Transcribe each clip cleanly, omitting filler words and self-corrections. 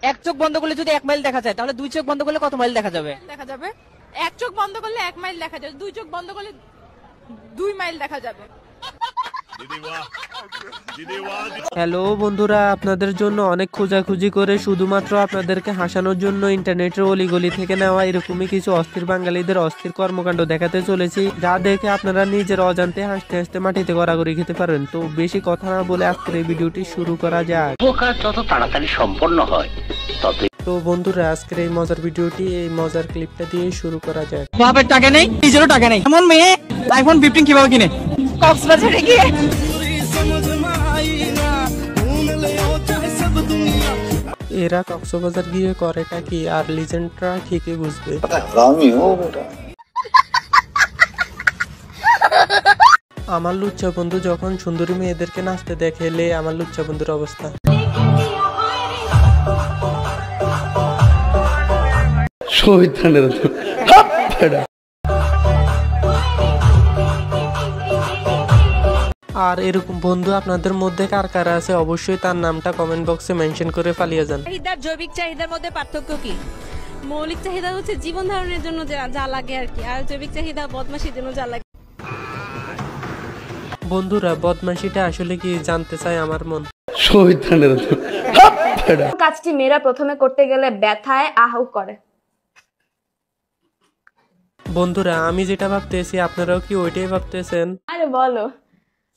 এক চোখ বন্ধ করলে যদি 1 মাইল দেখা যায়, তাহলে 2 চোখ বন্ধ করলে কত মাইল দেখা যাবে? এক চোখ বন্ধ করলে 1 মাইল দেখা যাবে, 2 চোখ বন্ধ করলে 2 মাইল দেখা যাবে। হ্যালো বন্ধুরা, আপনাদের জন্য অনেক খোঁজাখুঁজি করে শুধুমাত্র আপনাদেরকে হাসানোর জন্য ইন্টারনেটের অলিগলি থেকে নেওয়া এরকমই কিছু অস্থির বাঙালিদের অস্থির কর্মকাণ্ড দেখাতে চলেছি, যা দেখে আপনারা নিজের অজান্তে হাসতে হাসতে মাটিতে গড়াগড়ি খেতে পারেন। তো বেশি কথা না বলে আজকের এই ভিডিওটি শুরু করা যাক। যত তাড়াতাড়ি সম্পন্ন হয় তত। তো বন্ধুরা, আজকের এই মজার ভিডিওটি, এই মজার ক্লিপটা দিয়ে শুরু করা যাক। বাপের টাকা নেই, নিজেরও টাকা নেই, এমন মেয়ে আইফোন 15 কিভাবে কিনে? কক্সবাজারে গিয়ে। এরা কক্সবাজার গিয়ে করেটা কি, আর লিজেন্ডরা ঠিকই বুঝবে। আমার লুচ্চা বন্ধু যখন সুন্দরী মেয়েদেরকে নাচতে দেখে, এলে আমার লুচ্চা বন্ধুর অবস্থা। আর এরকম বন্ধু আপনাদের মধ্যে কার কার আছে, অবশ্যই তার নামটা কমেন্ট বক্সে মেনশন করে ফালিয়ে যান। চাহিদার জৈবিক চাহিদার মধ্যে পার্থক্য কি? মৌলিক চাহিদা হচ্ছে জীবন ধারণের জন্য যা লাগে আর কি, আর জৈবিক চাহিদা বদমাশির জন্য যা লাগে। বন্ধুরা, বদমাশিটা আসলে কি জানতে চাই আমার মন। কাজটি মেয়েরা প্রথমে করতে গেলে ব্যথায় আহু করে। বন্ধুরা, আমি যেটা ভাবতেছি আপনারাও কি ওইটাই ভাবতেছেন? আরে বলো,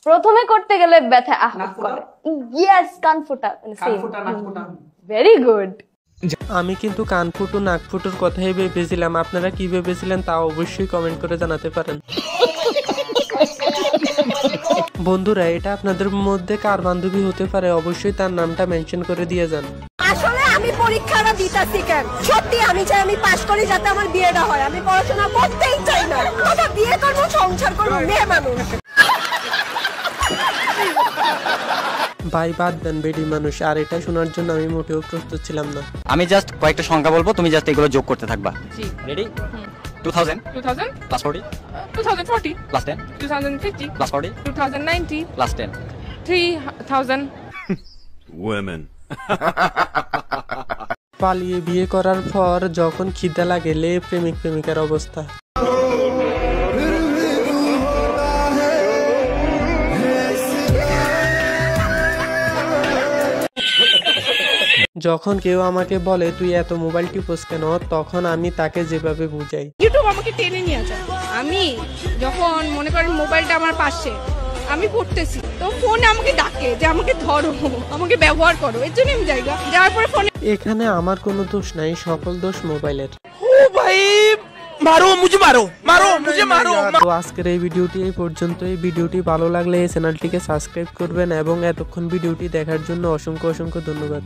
প্রথমে করতে গেলে ব্যথা আহু করে। ইয়েস, কানফুটা। Very good. আমি কিন্তু কান ফুটু নাক ফুটুর কথাই ভেবেছিলাম। আপনারা কি ভেবেছিলেন তা অবশ্যই কমেন্ট করে জানাতে পারেন। বন্ধুরা, এটা আপনাদের মধ্যে কার বান্ধবী হতে পারে, অবশ্যই তার নামটা মেনশন করে দিয়ে যান। আসলে আমি পরীক্ষাটা দিতাছি কেন, সত্যি আমি চাই আমি পাশ করি যাতে আমার বিয়েটা হয়। আমি পড়াশোনা করতেই চাই না, কথা বিয়ে করবো, সংসার করবো, মেয়ে মানুষ। ভাই বাদ দেন, বেডি মানুষ। আর এটা শোনার জন্য আমি মোটেও প্রস্তুত ছিলাম না। আমি জাস্ট কয়েকটা সংখ্যা বলবো, তুমি জাস্ট এগুলো যোগ করতে থাকবা। জি। Ready? 2000 plus 40 2040 plus 10 2050 plus 40 2090 plus 10 3000 women. পালিয়ে বিয়ে করার পর যখন খিদে লাগে, লে প্রেমিক প্রেমিকার অবস্থা। যখন কেউ আমাকে বলে তুই এত মোবাইল টিপোস কেন, তখন আমি তাকে যেভাবে বুঝাই। ইউটিউব আমাকে টেনে নিয়ে যায়। আমি যখন মনে করেন মোবাইলটা আমার পাশে, আমি পড়তেছি, তো ফোন আমাকে ডাকে যে আমাকে ধরো, আমাকে ব্যবহার করো, এর জন্য আমি যাই। যাওয়ার পরে ফোনে এখানে আমার কোনো দোষ নাই, সকল দোষ মোবাইলের। ও ভাই মারো মুঝে, মারো মুঝে, মারো। তো আজকের এই ভিডিওটি এই পর্যন্ত। এই ভিডিওটি ভালো লাগলে এই চ্যানেলটিকে সাবস্ক্রাইব করবেন এবং এতক্ষণ ভিডিওটি দেখার জন্য অসংখ্য অসংখ্য ধন্যবাদ।